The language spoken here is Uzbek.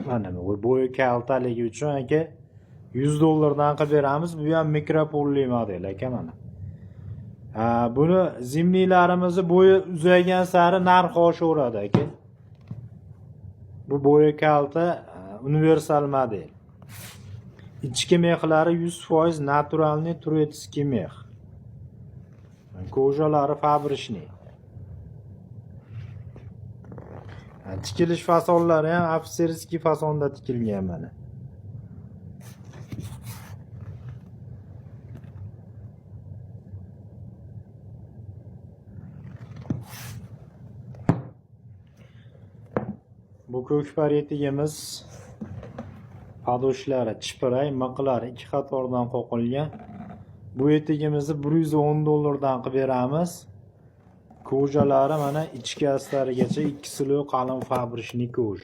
Mana bu bo'yi kaltaligi uchun aka $100 qilib beramiz. Bu ham mikropulli model aka mana. Buni zimnilarimizni bo'yi uzaygan sari narxi oshaveradi aka. Bu bo'yi kalta universal model. İçki mexlari 100% naturalniy turetskiy mex. Ko'jalari fabrishniy. Tikilish fasonlari ham ofitserskiy fasonda tikilgan mana. Bu ko'kpar etigimiz padoshlari chipray, miqlari ikki qatordan qoqilgan. Bu etigimizni $110 dan qilib beramiz. Ko'jalari mana ichki astlarigacha 2 kilo qalin fabrishniy ko'j.